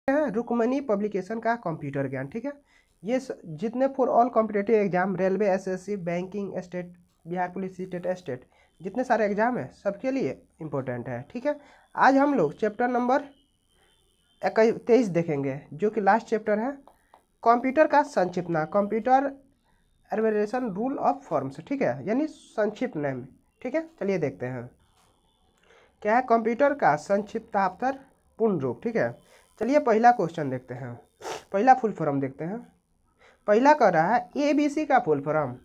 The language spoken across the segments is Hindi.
हैं रुक्मणी पब्लिकेशन का कंप्यूटर ज्ञान। ठीक है, ये जितने for all competitive exam, railway, SSC, banking, state, Bihar police, state, जितने सारे एग्जाम है सबके लिए इम्पोर्टेंट है। ठीक है, आज हम लोग चैप्टर नंबर 23 देखेंगे जो कि लास्ट चैप्टर है, कंप्यूटर का संक्षिप्त नाम, computer abbreviation rule of forms. ठीक है, यानी संक्षिप्त नाम। ठीक है, चलिए देखते हैं क्या है कंप्यूटर का संक्षिप्ताक्षर पूर्ण रूप। ठीक है, चलिए पहला क्वेश्चन देखते हैं, पहला फुल फॉर्म देखते हैं। पहला कह रहा है एबीसी का full form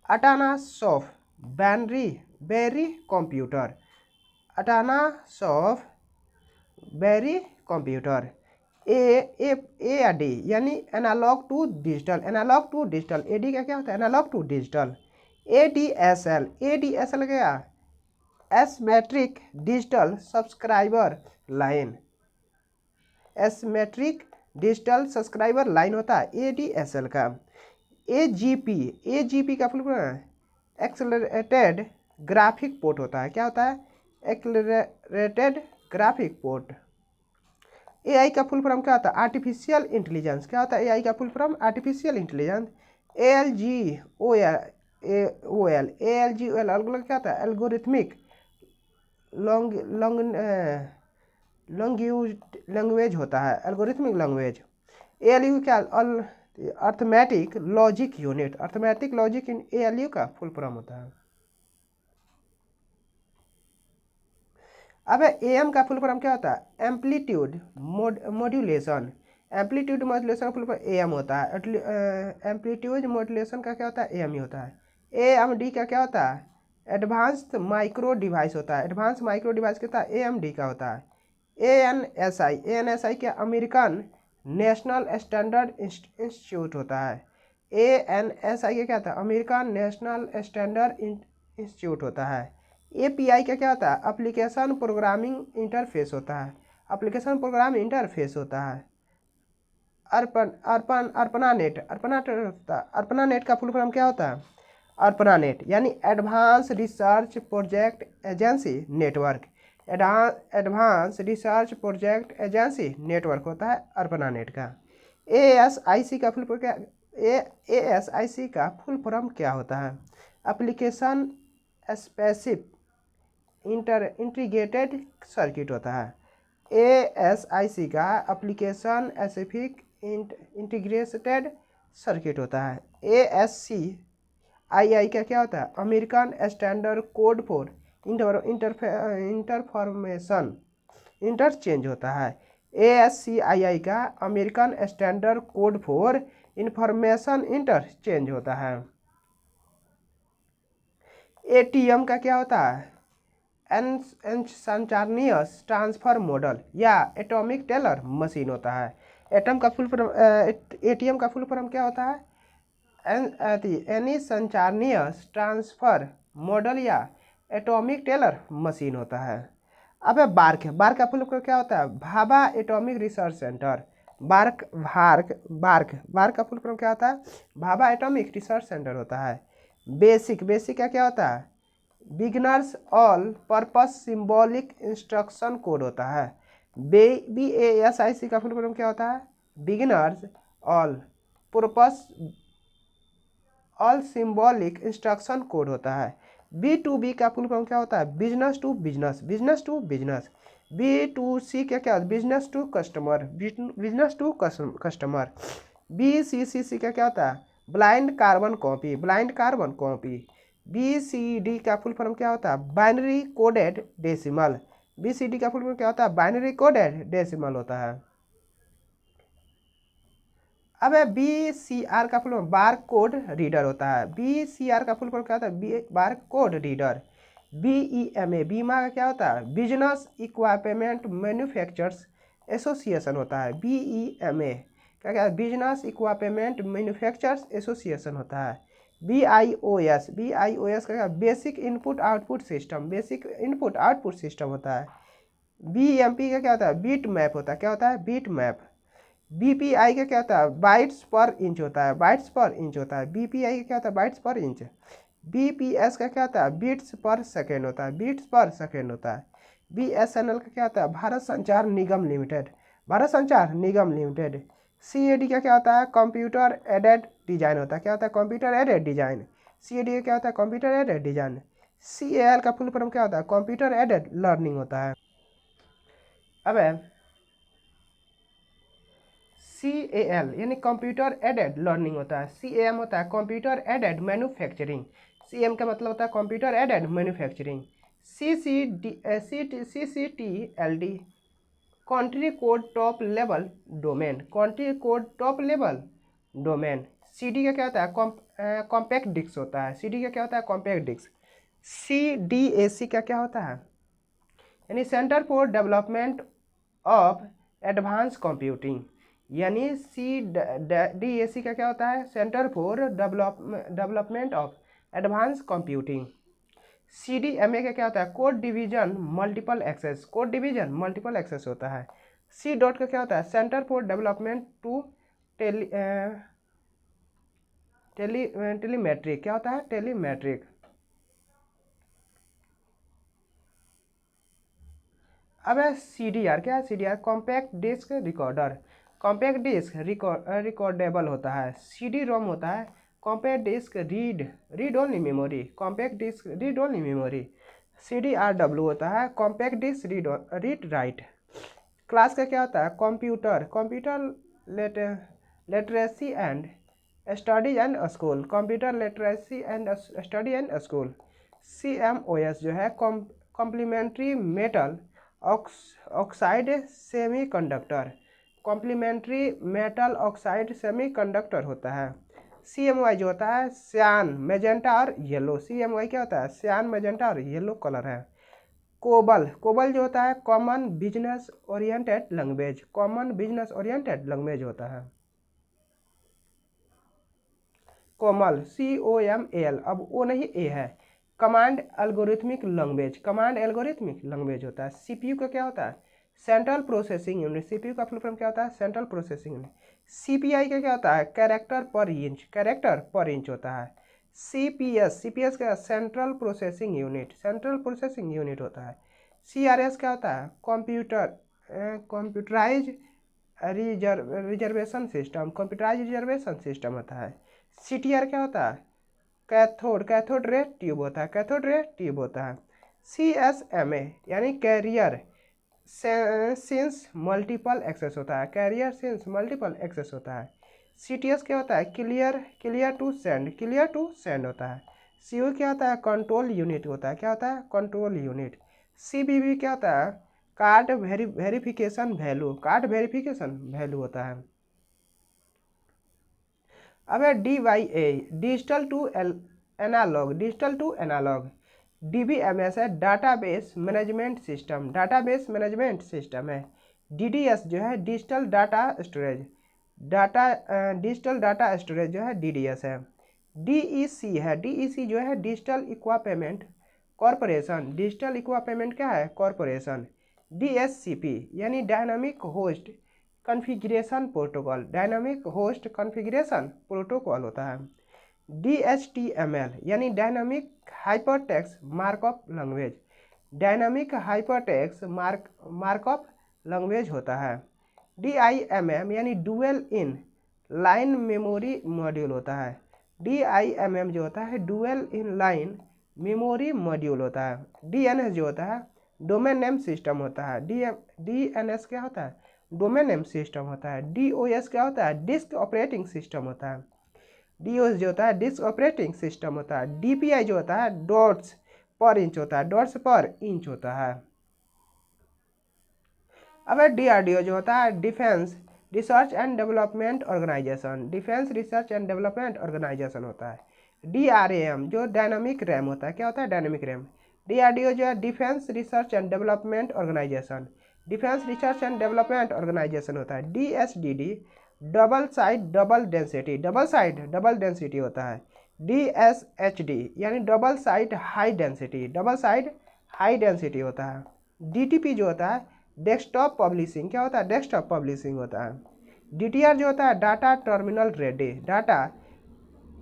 Atanasoff Berry computer, Atanasoff Berry computer. A या डी यानी analogue to digital, analogue to digital. A D का क्या होता है? Analogue to digital. एडीएसएल क्या? Asymmetric digital subscriber line, asymmetric digital subscriber line होता है एडीएसएल का। एजीपी का full form accelerated graphic port होता है। क्या होता है? Accelerated graphic port. एआई का फुल फॉर्म क्या होता है? Artificial intelligence. क्या होता है एआई का full form? Artificial intelligence. ALG अलग क्या होता है? एल्गोरिथमिक लैंग्वेज होता है, एल्गोरिथमिक लैंग्वेज। एएलयू क्या? Arithmetic logic unit, arithmetic logic in ALU का फुल फॉर्म होता है। अब एएम का फुल फॉर्म क्या होता है? एम्पलीट्यूड मॉड्यूलेशन, एम्पलीट्यूड मॉड्यूलेशन का फुल फॉर्म एएम होता है। एम्पलीट्यूड मॉड्यूलेशन का क्या होता है? एएम ही होता है। एएमडी का क्या होता है? एडवांस्ड माइक्रो डिवाइस होता है, एडवांस माइक्रो डिवाइस क्या होता है? एएमडी का होता है। एएनएसआई क्या? अमेरिकन नेशनल स्टैंडर्ड इंस्टीट्यूट होता है। एएनएसआई का क्या होता है? अमेरिकन नेशनल स्टैंडर्ड इंस्टीट्यूट होता है। एपीआई का क्या होता है? एप्लीकेशन प्रोग्रामिंग इंटरफेस होता है, एप्लीकेशन प्रोग्राम इंटरफेस होता है। अर्पना नेट का फुल फॉर्म क्या होता है? अर्पना नेट यानी advance research project agency network, advance research project agency network होता है अर्पना नेट का। एएसआईसी का फुल फॉर्म क्या? एएसआईसी का फुल फॉर्म क्या होता है? एप्लीकेशन स्पेसिफिक इंटीग्रेटेड सर्किट होता है। एएसआईसी का एप्लीकेशन स्पेसिफिक इंटीग्रेटेड सर्किट होता है। एएससीआईआई का क्या होता है? American standard code for information interchange होता है। एएससीआईआई का American standard code for information interchange होता है। एटीएम का क्या होता है? इंस्टैंटेनियस ट्रांसफर मॉडल या एटॉमिक टेलर मशीन होता है। एटीएम का फुल फॉर्म क्या होता है? इंस्टैंटेनियस ट्रांसफर मॉडल या एटॉमिक टेलर मशीन होता है। अब बार्क का फुल फॉर्म क्या होता है? Bhabha atomic research centre. BARC का फुल फॉर्म क्या होता है? भाभा एटॉमिक रिसर्च सेंटर होता है। बेसिक का क्या होता है? Beginners all purpose symbolic instruction code होता है। BASIC का फुल फॉर्म क्या होता है? Beginners all purpose all symbolic instruction code होता है। B2B का फुल फॉर्म क्या होता है? Business to business, business to business. B2C क्या होता है? Business to customer, business to customer. BCCC का क्या होता है? Blind carbon copy, blind carbon copy. BCD का फुल फॉर्म क्या होता है? Binary coded decimal. BCD का फुल फॉर्म क्या होता है? बाइनरी कोडेड डेसिमल होता है। अब BCR का full form bar code reader होता है। BCR का फुल फॉर्म क्या होता है? Bar code reader. बीमा का क्या होता है? बिजनेस इक्विपमेंट मैन्युफैक्चरर्स एसोसिएशन होता है। BEMA क्या है? बिजनेस इक्विपमेंट मैन्युफैक्चरर्स एसोसिएशन होता है। BIOS का क्या? Basic input output system, basic input output system होता है। BMP का क्या होता है? बीट मैप होता है। क्या होता है? Beat map. BPI का क्या होता है? बाइट्स पर इंच होता है, बाइट्स पर इंच होता है। BPI का क्या होता है? बाइट्स पर इंच। BPS का क्या होता है? बीट्स पर सेकेंड होता है, बीट्स पर सेकेंड होता है। BSNL का क्या होता है? भारत संचार निगम लिमिटेड, भारत संचार निगम लिमिटेड। CAD का क्या होता है? कंप्यूटर एडेड डिजाइन होता है। क्या होता है? Computer aided design. CAD का क्या होता है? Computer aided design. CAL का फुल फॉर्म क्या होता है? कंप्यूटर एडेड लर्निंग होता है। अब CAL यानी कंप्यूटर एडेड लर्निंग होता है। CAM होता है कंप्यूटर एडेड मैन्युफैक्चरिंग। CM का मतलब होता है computer aided manufacturing. CCTLD country code top level domain. Country code top level domain. CD का क्या होता है? कॉम्पैक्ट डिस्क होता है। CD का क्या होता है? Compact disc. CDAC का क्या होता है? यानी centre for development of advance computing. यानी CDAC का क्या होता है? Centre for development of advance computing. CDMA का क्या होता है? Code division multiple access. Code division multiple access होता है। C डॉट का क्या होता है? Centre for development to telemetric. क्या होता है? टेलीमेट्रिक। अब है CDR। क्या है? CDR compact disc recorder. Compact disc recordable होता है। CD-ROM होता है compact disc read only memory. Compact disc read only memory. CDRW होता है compact disc read write. CLASS का क्या होता है? Computer literacy and study and school. Computer literacy and study and school. CMOS जो है complementary metal oxide semiconductor. Complementary metal oxide semiconductor होता है। CMY जो होता है सियान मैजेंटा और येलो। CMY क्या होता है? सियान मैजेंटा और येलो कलर है। कोबल जो होता है common business oriented language. Common business oriented language होता है। कोमल COMAL, अब ओ नहीं ए है। Command algorithmic language. Command algorithmic language होता है। CPU का क्या होता है? Central processing unit. CPU का फुल फॉर्म क्या होता है? Central processing unit. CPI का क्या होता है? कैरेक्टर पर इंच। कैरेक्टर पर इंच होता है। CPS का central processing unit. Central processing unit होता है। CRS क्या होता है? Computerise reservation system. Computerise reservation system होता है। CTR क्या होता है? कैथोड रे ट्यूब होता है। कैथोड रे ट्यूब होता है। CSMA यानी कैरियर सिंस मल्टीपल एक्सेस होता है। कैरियर सिंस मल्टीपल एक्सेस होता है। CTS क्या होता है? Clear to send. Clear to send होता है। CU क्या होता है? कंट्रोल यूनिट होता है। क्या होता है? Control unit. CBV क्या होता है? Card verification value. Card verification value होता है। अब है DYA digital to analogue. Digital to analogue. DBMS है database management system. Database management system है। DDS जो है digital data storage. Digital data storage जो है DDS है। DEC है। DEC जो है digital equipment corporation. Digital equipment क्या है? कॉरपोरेशन। DSCP यानी dynamic host configuration protocol. Dynamic host configuration protocol होता है। DHTML यानी dynamic hypertext markup language. Dynamic hypertext markup language होता है। DIMM यानी डुअल इन लाइन मेमोरी मॉड्यूल होता है। DIMM जो होता है डुअल इन लाइन मेमोरी मॉड्यूल होता है। DNS जो होता है डोमेन नेम सिस्टम होता है। DNS क्या होता है? डोमेन नेम सिस्टम होता है। DOS क्या होता है? डिस्क ऑपरेटिंग सिस्टम होता है। DOS जो होता है डिस्क ऑपरेटिंग सिस्टम होता है। DPI जो होता है डॉट्स पर इंच होता है। डॉट्स पर इंच होता है। अब DRDO जो होता है defence research and development organisation. Defence research and development organisation होता है। DRAM जो डायनामिक रैम होता है। क्या होता है? Dynamic RAM. DRDO जो है defence research and development organisation. Defence research and development organisation होता है। DSDD double side double density. Double side double density होता है। DSHD यानी double side high density. Double side high density होता है। DTP जो होता है डेस्कटॉप पब्लिशिंग। क्या होता है? डेस्कटॉप पब्लिशिंग होता है। DTR जो होता है data terminal ready. Data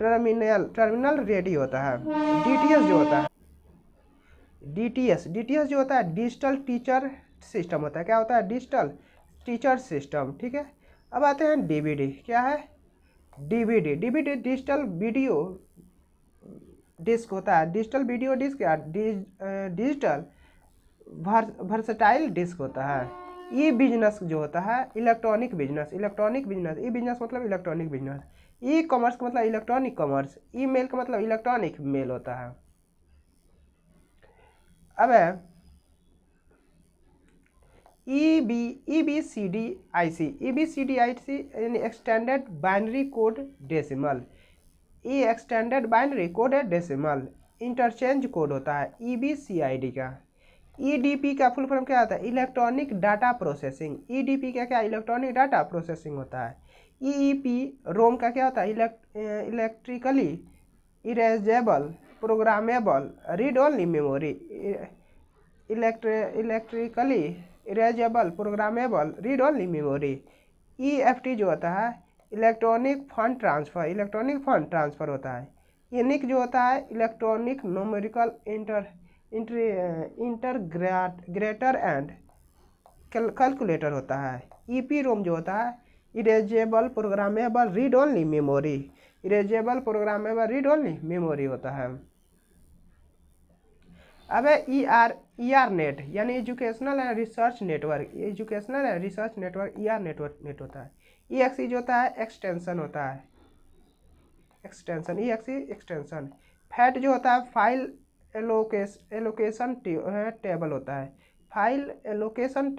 terminal ready होता है। DTS जो होता है DTS जो होता है डिजिटल टीचर सिस्टम होता है। क्या होता है? डिजिटल टीचर सिस्टम, ठीक है। अब आते हैं डीवीडी, क्या है DVD? DVD digital video disc होता है। डिजिटल वीडियो डिस्क या डिजिटल वर्सटाइल डिस्क होता है। ई बिजनेस जो होता है electronic business, electronic business, e business मतलब इलेक्ट्रॉनिक बिजनेस। ई कॉमर्स का मतलब इलेक्ट्रॉनिक कॉमर्स, ई मेल का मतलब इलेक्ट्रॉनिक मेल होता है। अब है EBCDIC, EBCDIC यानी एक्सटेंडेड बाइनरी कोड डेसिमल। ई एक्सटेंडेड बाइनरी कोड है डेसिमल, इंटरचेंज कोड होता है EBCID का। EDP का फुल फॉर्म क्या होता है? Electronic data processing. EDP का क्या? इलेक्ट्रॉनिक डाटा प्रोसेसिंग होता है। EEP रोम का क्या होता है? Electrically erasable programmable read only memory, electrically erasable programmable read only memory. EFT जो होता है electronic fund transfer, electronic fund transfer होता है। यूनिक जो होता है इलेक्ट्रॉनिक न्यूमेरिकल इंटरग्रेटर एंड कैलकुलेटर होता है। EP रोम जो होता है erasable programmable read only memory, erasable programmable read only memory होता है। अब है ER नेट यानी educational and research network, educational and research network ER net होता है। EXE जो होता है एक्सटेंशन होता है, एक्सटेंशन EXE एक्सटेंशन। फैट जो होता है फाइल एलोकेशन टेबल होता है, फाइल एलोकेशन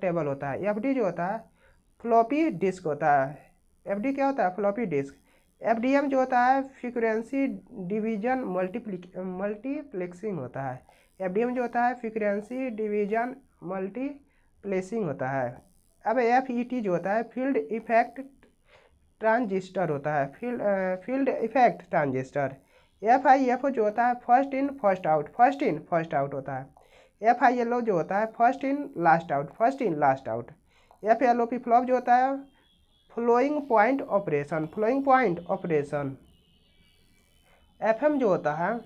टेबल होता है। FD जो होता है फ्लॉपी डिस्क होता है, FD क्या होता है? Floppy disk. FDM जो होता है फ्रीक्वेंसी डिवीजन मल्टीप्लेक्सिंग होता है। FDM जो होता है फ्रीक्वेंसी डिवीजन मल्टीप्लेक्सिंग होता है। अब FET जो होता है फील्ड इफेक्ट ट्रांजिस्टर होता है, फील्ड इफेक्ट ट्रांजिस्टर। FIFO जो होता है first in first out, first in first out होता है। FILO जो होता है first in last out, first in last out. FLOP flop जो होता है floating point operation, floating point operation. FM जो होता है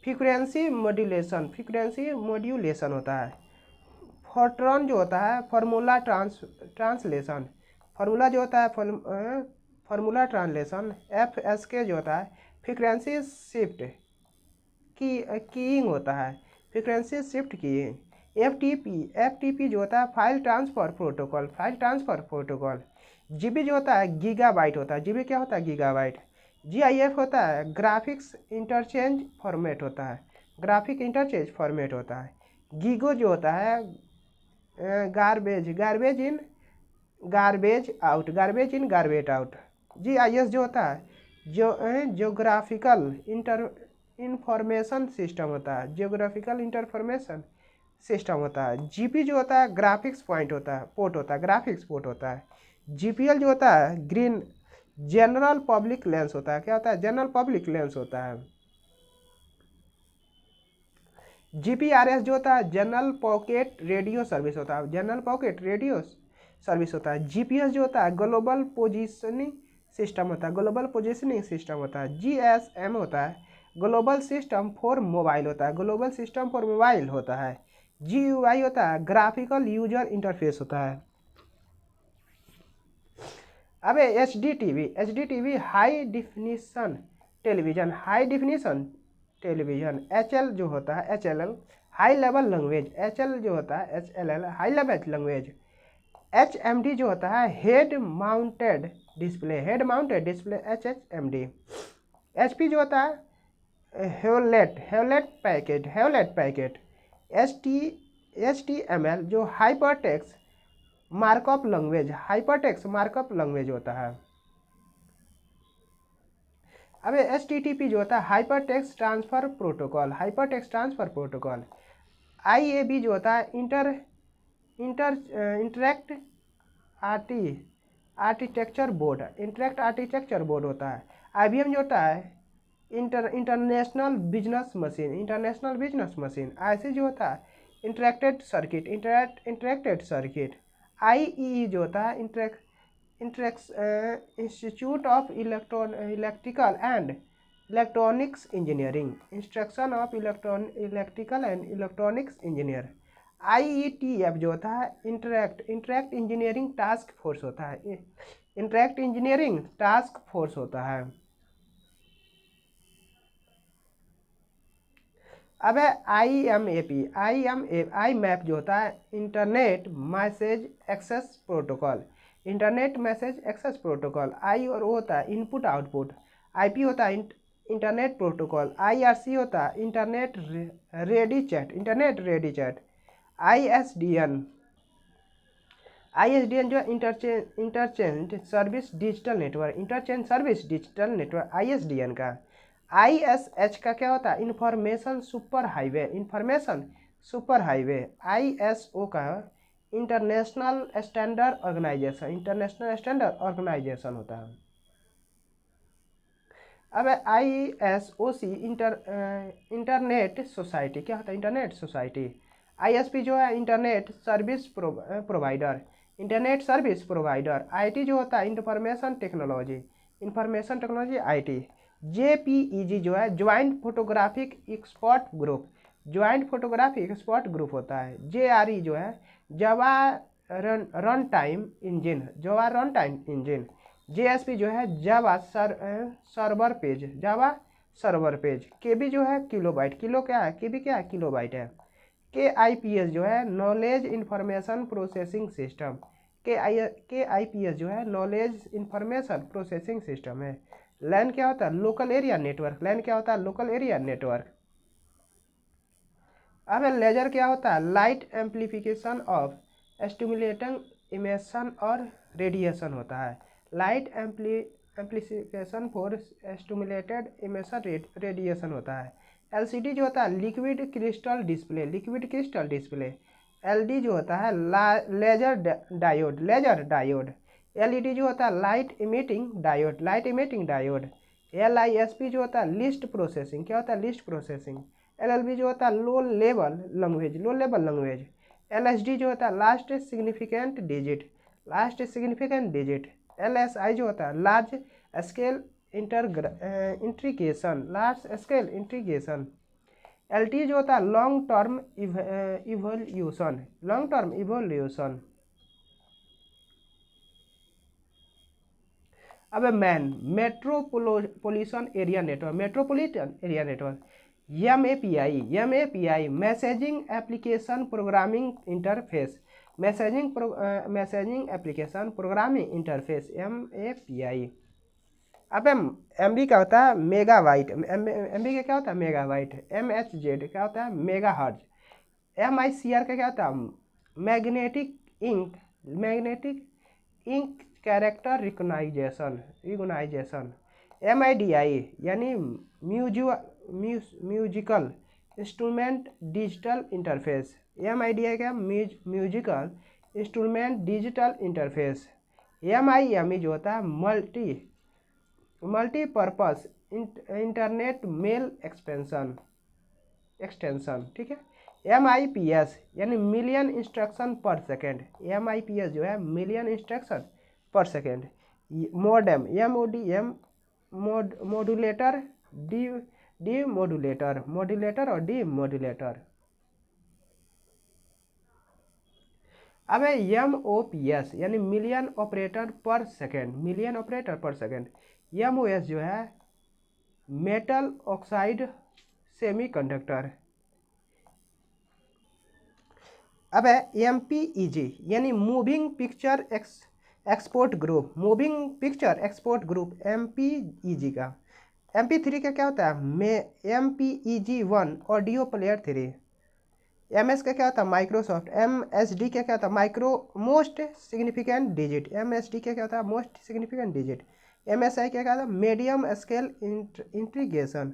फ्रीक्वेंसी मॉड्यूलेशन, फ्रीक्वेंसी मॉड्यूलेशन होता है। फोर्ट्रॉन जो होता है फार्मूला ट्रांसलेशन, फार्मूला जो होता है फार्मूला ट्रांसलेशन। FSK जो होता है फ्रीक्वेंसी शिफ्ट कीइंग होता है, फ्रीक्वेंसी शिफ्ट कीइंग। FTP जो होता है file transfer protocol, file transfer protocol. GB जो होता है गीगाबाइट होता है, GB क्या होता है? गीगाबाइट। GIF होता है ग्राफिक्स इंटरचेंज फॉर्मेट होता है, ग्राफिक इंटरचेंज फॉर्मेट होता है। गीगो जो होता है garbage in garbage out, garbage in garbage out. GIS जो होता है जियोग्राफिकल इंफॉर्मेशन सिस्टम होता है, जियोग्राफिकल इंफॉर्मेशन सिस्टम होता है। GP जो होता है ग्राफिक्स पॉइंट होता है, पोर्ट होता है, ग्राफिक्स पोर्ट होता है। GPL जो होता है ग्रीन जनरल पब्लिक लेंस होता है, क्या होता है? जनरल पब्लिक लेंस होता है। GPRS जो होता है जनरल पॉकेट रेडियो सर्विस होता है, जनरल पॉकेट रेडियो सर्विस होता है। GPS जो होता है ग्लोबल पोजीशनिंग सिस्टम होता है, ग्लोबल पोजीशनिंग सिस्टम होता है। GSM होता है ग्लोबल सिस्टम फॉर मोबाइल होता है, ग्लोबल सिस्टम फॉर मोबाइल होता है। GUI होता है ग्राफिकल यूजर इंटरफेस होता है। अब HD TV high definition television, high definition television. HL जो होता है HLL high level language, HL जो होता है HLL high level language. HMD जो होता है head mounted display, head mounted display HMD। HP जो होता है हेवलेट पैकेट। HTML जो hypertext markup language, hypertext markup language होता है। अब HTTP जो होता है hypertext transfer protocol, hypertext transfer protocol. IAB जो होता है interact architecture board, interact architecture board होता है। IBM जो होता है international business machine, international business machine. IC जो होता है इंटरेक्टेड सर्किट। IEE जो होता है institute of electrical and electronics engineering, instruction of electrical and electronics engineer. IETF जो होता है इंटरैक्ट इंजीनियरिंग टास्क फोर्स होता है, इंटरैक्ट इंजीनियरिंग टास्क फोर्स होता है। अब है आई मैप जो होता है internet message access protocol, internet message access protocol. I और ओ होता है इनपुट आउटपुट, IP होता है इंटरनेट प्रोटोकॉल, IRC होता है इंटरनेट रेडी चैट। ISDN जो interchange service digital network ISDN का। ISH का क्या होता है इंफॉर्मेशन सुपर हाईवे। ISO का इंटरनेशनल स्टैंडर्ड ऑर्गेनाइजेशन होता है। अब ISOC इंटरनेट सोसाइटी क्या होता है इंटरनेट सोसाइटी। ISP जो है इंटरनेट सर्विस प्रोवाइडर, IT जो होता है इंफॉर्मेशन टेक्नोलॉजी IT। JPEG जो है ज्वाइंट फोटोग्राफिक एक्सपर्ट ग्रुप होता है। JRE जो है जावा रन टाइम इंजिन। JSP जो है जावा सर्वर पेज। KB जो है किलोबाइट, किलोबाइट है। KIPS जो है knowledge information processing system, KIPS जो है नॉलेज इंफॉर्मेशन प्रोसेसिंग सिस्टम है। LAN क्या होता है लोकल एरिया नेटवर्क। अब लेजर क्या होता है लाइट एम्प्लीफिकेशन ऑफ स्टिमुलेटिंग इमेशन और रेडिएशन होता है। Light amplification for stimulated इमेशन radiation होता है। LCD जो होता है लिक्विड क्रिस्टल डिस्प्ले। LD जो होता है लेजर डायोड। LED जो होता है लाइट इमिटिंग डायोड। LISP जो होता है लिस्ट प्रोसेसिंग LLB जो होता है लो लेवल लैंग्वेज। LSD जो होता है लास्ट सिग्निफिकेंट डिजिट। LSI जो होता है लार्ज स्केल इंटीग्रेशन। LT जो होता है लॉन्ग टर्म इवोल्यूशन। अब metropolitan area network MAPI messaging application programming interface MAPI। अब MB का होता है मेगाबाइट, MB का क्या होता है मेगाबाइट। MHz क्या होता है मेगा हर्ज। MICR का क्या होता है magnetic ink character recognition. MIDI यानी musical instrument digital interface. MIDI का musical instrument digital interface. MIME जो होता है मल्टीपर्पस इंटरनेट मेल एक्सटेंशन, ठीक है। MIPS यानी मिलियन इंस्ट्रक्शन पर सेकेंड। MIPS जो है मिलियन इंस्ट्रक्शन पर सेकेंड। मोडेम MODM मॉड्यूलेटर और डीमॉड्यूलेटर। अब है MOPS यानी मिलियन ऑपरेटर पर सेकेंड। MOS जो है मेटल ऑक्साइड सेमीकंडक्टर। अब है MPEG यानी moving picture export group MPEG का। MP3 का क्या होता है MPEG-1 ऑडियो प्लेयर 3। MS का क्या होता है माइक्रोसॉफ्ट। MSD का क्या होता है मोस्ट सिग्निफिकेंट डिजिट। MSD का क्या होता है मोस्ट सिग्निफिकेंट डिजिट। MSI का क्या होता है मीडियम स्केल इंटीग्रेशन।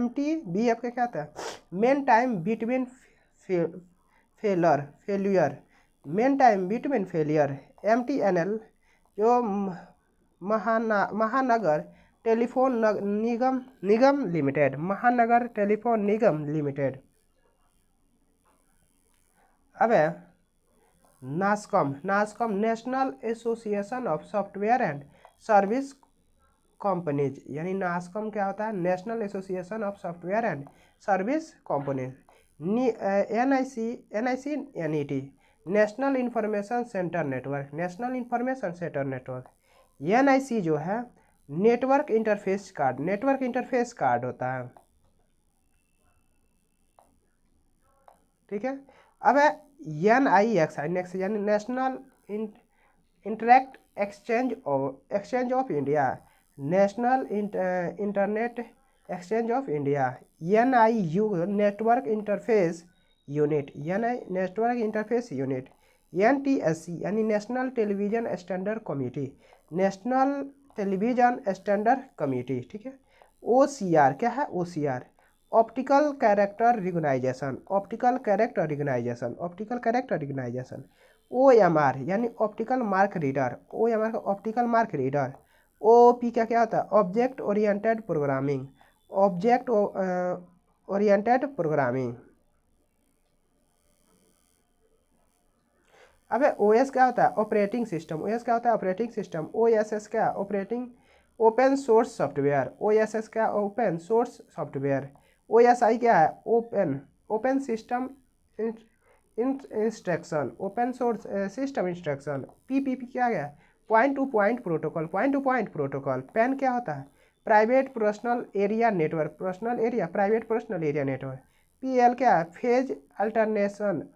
MTBF का क्या होता है main time between failure. MTNL जो महानगर टेलीफोन निगम लिमिटेड। अब है NASSCOM national association of software and service companies यानी नासकॉम क्या होता है, national association of software and service companies. NICNET national information centre network, national information centre network. NIC जो है network interface card, network interface card होता है, ठीक है। अब है NIXI नेक्स्ट यानी national interact exchange of India, national internet exchange of India. NIU network interface unit, network interface unit. NTSC यानी national television standard committee, national television standard committee, ठीक है। OCR क्या है, OCR optical character recognition, optical character recognition, optical character recognition. OMR यानी optical mark reader, OMR optical mark reader. OOP क्या क्या होता है, object oriented programming, object oriented programming. अब OS क्या होता है, ऑपरेटिंग सिस्टम, OS क्या होता है, ऑपरेटिंग सिस्टम। OSS क्या, operating open source software, OSS क्या, ओपन सोर्स सॉफ्टवेयर। OSI क्या है, open system instruction, open source system instruction. PPP क्या है, point two point protocol, point two point protocol. PAN क्या होता है, private personal area network, personal area private personal area network. PL क्या है, phase alternation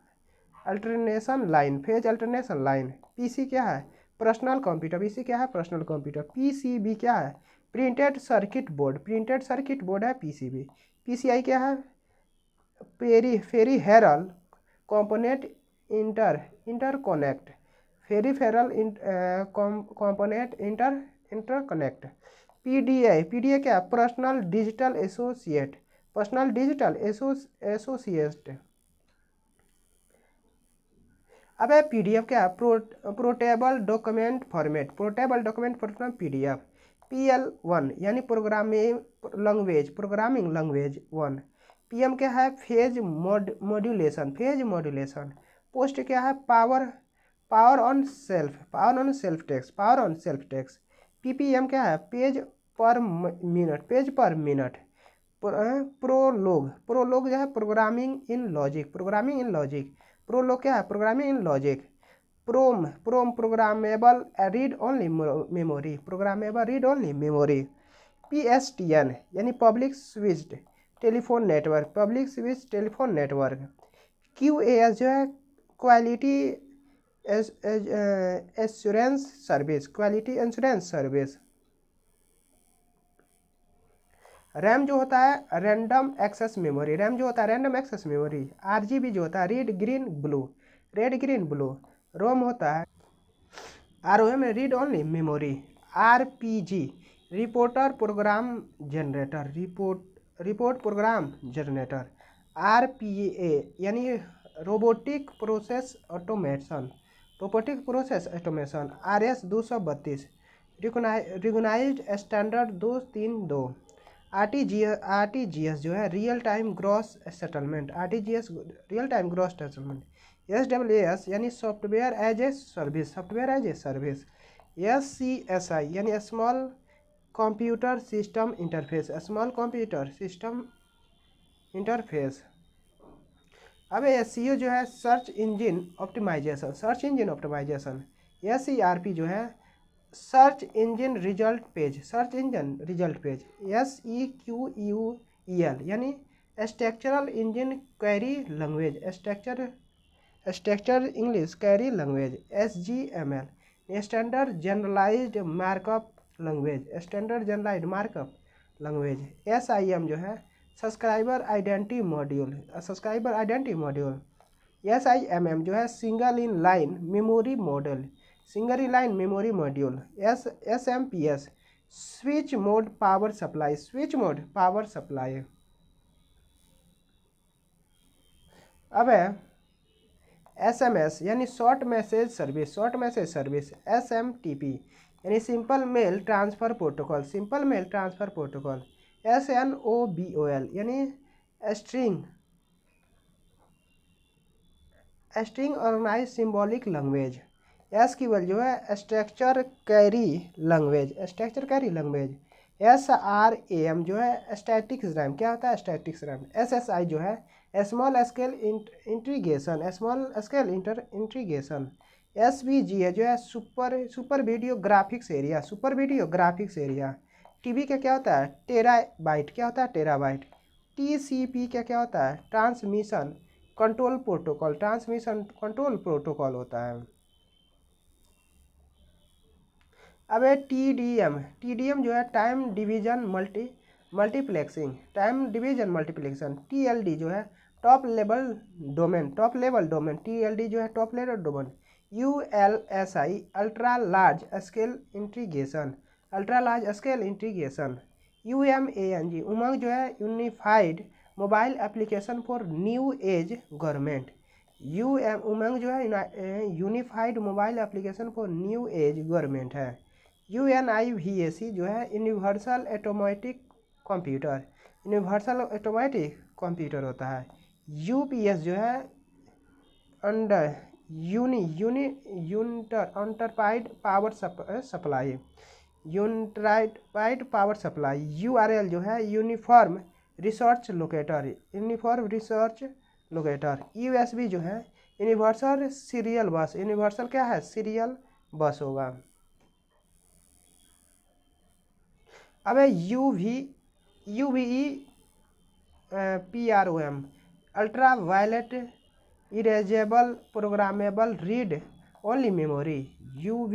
line, phase alternation line. PC क्या है, पर्सनल कंप्यूटर, PC क्या है, पर्सनल कंप्यूटर। PCB क्या है, printed circuit board, printed circuit board है PCB। PCI क्या है, peripheral component interconnect, peripheral component interconnect. PDA क्या, personal digital associate, personal digital associate. अब है PDF क्या है, portable document format, portable document format PDF। PL1 यानी प्रोग्रामिंग लैंग्वेज 1। PM क्या है, phase modulation, phase modulation. Post क्या है, power on self text, power on self text. PPM क्या है, page per minute, page per minute. Prologue जो है programming in logic, programming in logic. Prologue क्या है, programming in logic. Programmable read only memory, programmable read only memory. PSTN यानी public switched telephone network, public switch telephone network. QAS जो है quality assurance service, quality assurance service. RAM जो होता है रैंडम एक्सेस मेमोरी, रैम जो होता है रैंडम एक्सेस मेमोरी। RGB जो होता है red green blue, red green blue. ROM होता है ROM read only memory. RPG reporter program generator, report program generator. RPA यानी robotic process automation, robotic process automation. RS-232 recognised standard 232। RTGS जो है real time gross settlement, RTGS real time gross settlement. SWAS यानी software as a service, software as a service. SCSI यानी small computer system interface, small computer system interface. अब SEO जो है search engine optimisation, search engine optimisation. SERP जो है search engine result page, search engine result page. SEQUEL यानी structural engine query language, structure English query language. SGML standard generalised markup language, standard generalised markup language. SIM जो है subscriber identity module, subscriber identity module. SIMM जो है single in line memory model, single line memory module. SMPS switch mode power supply, switch mode power supply. अब है SMS यानी short message service, short message service. SMTP यानी simple mail transfer protocol, simple mail transfer protocol. SNOBOL यानी string organise symbolic language. SQL जो है structure query language, structure query language. SRAM जो है स्टैटिक्स रैम, क्या होता है स्टैटिक्स रैम। SSI जो है small scale integration, small scale integration. SVGA जो है super video graphics area, super video graphics area. TB का क्या होता है टेराबाइट, क्या होता है टेराबाइट। TCP का क्या होता है transmission control protocol, transmission control protocol होता है। अब है TDM जो है time division multiplexing, time division multiplexing. TLD जो है top level domain, top level domain. TLD जो है top level domain. ULSI ultra large scale integration, ultra large scale integration. UMANG Umang जो है unified mobile application for new age government. Umang जो है unified mobile application for new age government है। UNIVAC जो है universal automatic computer, universal automatic computer होता है। UPS जो है under uninterrupted power supply, uninterrupted power supply. URL जो है uniform research locator, uniform research locator. USB जो है यूनिवर्सल सीरियल बस, यूनिवर्सल क्या है सीरियल बस होगा। अब है UVE PROM ultra violet erasable programmable read only memory. UV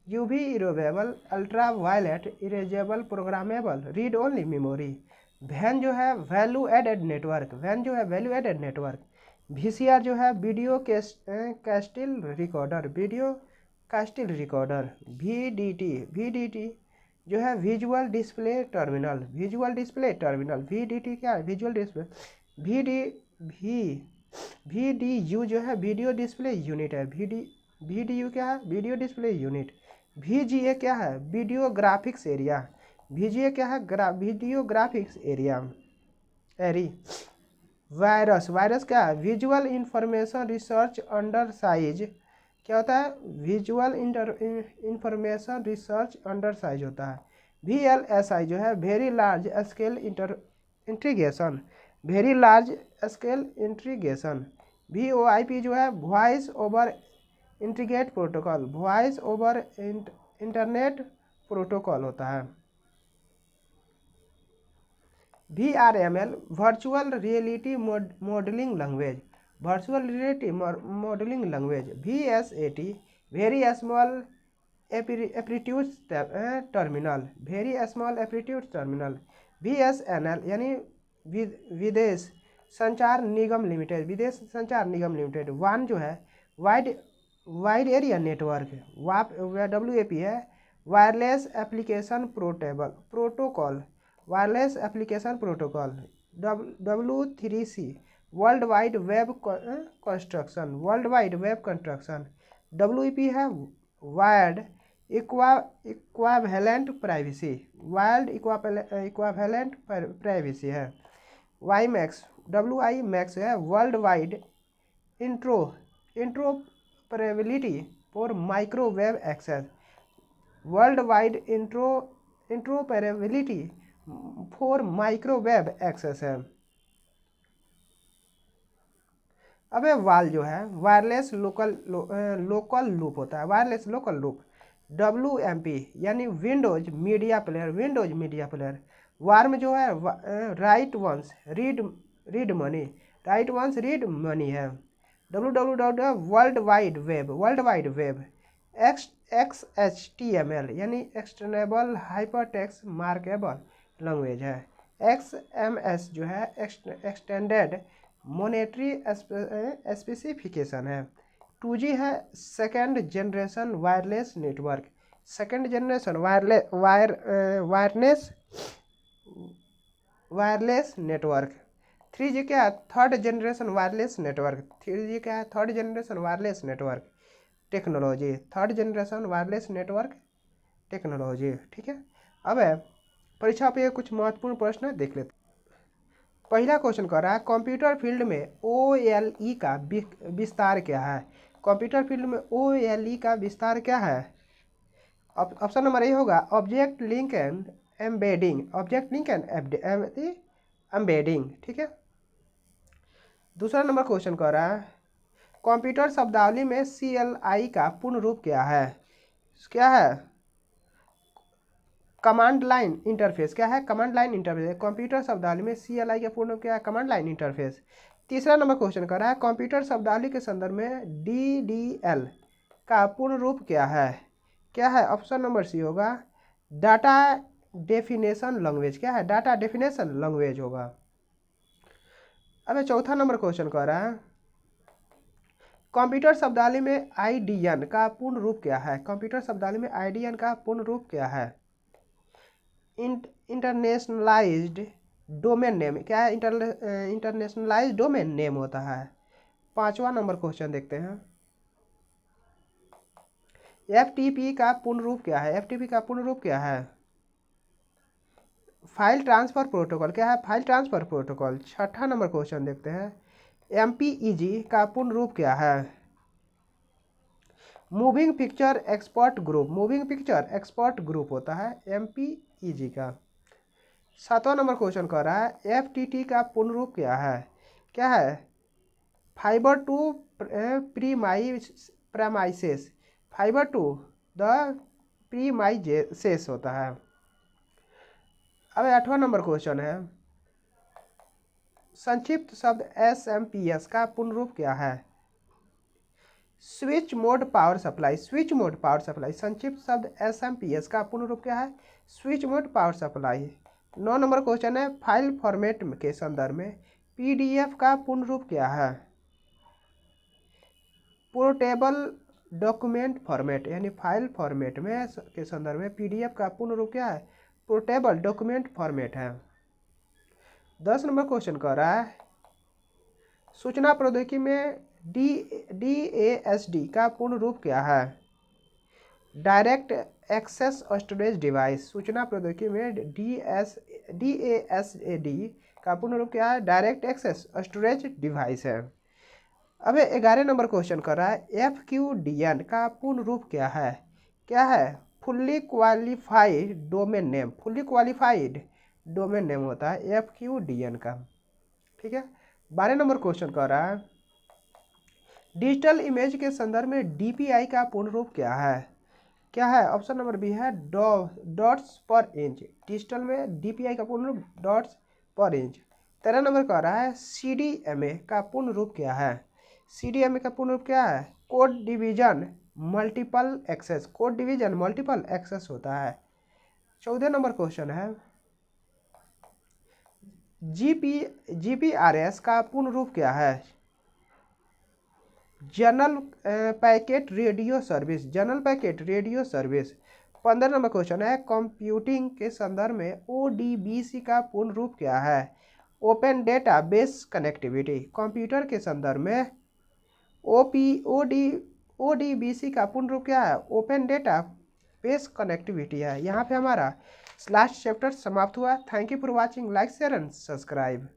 erasable ultra violet erasable programmable read only memory. वैन जो है वैल्यू एडेड नेटवर्क, वैन जो है वैल्यू एडेड नेटवर्क। VCR जो है video cassette recorder, video cassette recorder. VDT जो है visual display terminal, visual display terminal. VDT क्या है विजुअल डिस्प्ले। VDU जो है वीडियो डिस्प्ले यूनिट है। VDU क्या है वीडियो डिस्प्ले यूनिट। VGA क्या है वीडियो ग्राफिक्स एरिया, VGA क्या है वीडियो ग्राफिक्स एरिया। वायरस क्या है visual information research under size, क्या होता है visual information research under size होता है। VLSI जो है very large scale integration, very large scale integration. VoIP जो है voice over integrate protocol, voice over internet protocol होता है। VRML virtual reality modelling language, virtual reality modelling language. VSAT very small aptitude terminal, very small aptitude terminal. VSNL यानी विदेश संचार निगम लिमिटेड, विदेश संचार निगम लिमिटेड। WAN जो है वाइड एरिया नेटवर्क, WAP है wireless application protocol, wireless application protocol. W3C world wide web construction, world wide web construction. WEP है wired equivalent privacy, wired equivalent privacy है। WiMAX है world wide interoperability for microwave access, world wide interoperability for microwave access है। अबे वाल जो है वायरलेस लोकल लूप होता है, वायरलेस लोकल लूप। WMP यानी Windows media player, Windows media player. WORM जो है write once read many, write once read many है। www world wide web, world wide web. XHTML यानी एक्सटेंडेबल हाइपरटेक्स्ट मार्केबल लैंग्वेज है। XMS जो है एक्सटेंडेड मॉनेटरी स्पेसिफिकेशन है। 2G है second generation wireless network, second generation wireless network. 3G क्या है third generation wireless network, 3G क्या है third generation wireless network technology, third generation wireless network technology. ठीक है, अब है परीक्षा पे कुछ महत्वपूर्ण प्रश्न देख लेते। पहला क्वेश्चन कर रहा है कंप्यूटर फील्ड में OLE का विस्तार क्या है। कंप्यूटर फील्ड में OLE का विस्तार क्या है। ऑप्शन नंबर ए होगा object link and embedding, object link and embedding, ठीक है। दूसरा नंबर क्वेश्चन कह रहा है कंप्यूटर शब्दावली में CLI का पूर्ण रूप क्या है? क्या है? Command line interface. क्या है? Command line interface. कंप्यूटर शब्दावली में CLI का पूर्ण रूप क्या है? Command line interface. तीसरा नंबर क्वेश्चन कर रहा है कंप्यूटर शब्दावली के संदर्भ में DDL का पूर्ण रूप क्या है? क्या है? ऑप्शन नंबर सी होगा डाटा डेफिनेशन लैंग्वेज। क्या है? डाटा डेफिनेशन लैंग्वेज होगा। अब चौथा नंबर क्वेश्चन कर रहा है कंप्यूटर शब्दावली में IDN का पूर्ण रूप क्या है? कंप्यूटर शब्दावली में IDN का पूर्ण रूप क्या है? Internationalised domain name. क्या है? इंटरनेशनलाइज्ड डोमेन नेम होता है। पांचवा नंबर क्वेश्चन देखते हैं FTP का पूर्ण रूप क्या है? FTP का पूर्ण रूप क्या है? File transfer protocol. क्या है? File transfer protocol. छठा नंबर क्वेश्चन देखते हैं MPEG का पूर्ण रूप क्या है? Moving picture expert group. Moving picture expert group होता है MPEG का। सातवां नंबर क्वेश्चन कह रहा है FTT का पूर्ण रूप क्या है? क्या है? Fibre to premises. Fibre to the premises होता है। अब आठवां नंबर क्वेश्चन है संक्षिप्त शब्द SMPS का पूर्ण रूप क्या है? Switch mode power supply. Switch mode power supply. संक्षिप्त शब्द SMPS का पूर्ण रूप क्या है? Switch mode power supply. 9 number question है फाइल फॉर्मेट के संदर्भ में PDF का पूर्ण रूप क्या है? Portable document format. यानी फाइल फॉर्मेट में के संदर्भ में PDF का पूर्ण रूप क्या है? पोर्टेबल डॉक्यूमेंट फॉर्मेट है। 10 नंबर क्वेश्चन कह रहा है सूचना प्रौद्योगिकी में DASD का पूर्ण रूप क्या है? Direct access storage device. सूचना प्रौद्योगिकी में DASD का पूर्ण रूप क्या है? डायरेक्ट एक्सेस स्टोरेज डिवाइस है। अब 11 नंबर क्वेश्चन कर रहा है FQDN का पूर्ण रूप क्या है? क्या है? Fully qualified domain name. Fully qualified domain name होता है FQDN का, ठीक है। 12 नंबर क्वेश्चन कर रहा है डिजिटल इमेज के संदर्भ में DPI का पूर्ण रूप क्या है? क्या है? ऑप्शन नंबर बी है डॉट्स पर इंच। डिजिटल में DPI का पूर्ण रूप डॉट्स पर इंच। 13 नंबर कह रहा है CDMA का पूर्ण रूप क्या है? CDMA का पूर्ण रूप क्या है? Code division multiple access. Code division multiple access होता है। 14 नंबर क्वेश्चन है GPRS का पूर्ण रूप क्या है? General packet radio service. General packet radio service. 15 number question है कंप्यूटिंग के संदर्भ में ODBC का पूर्ण रूप क्या है? Open data base connectivity. Computer के संदर्भ में ODBC का पूर्ण रूप क्या है? ओपन डेटा बेस कनेक्टिविटी है। यहाँ पे हमारा लास्ट चैप्टर समाप्त हुआ। Thank you for watching. Like share and subscribe.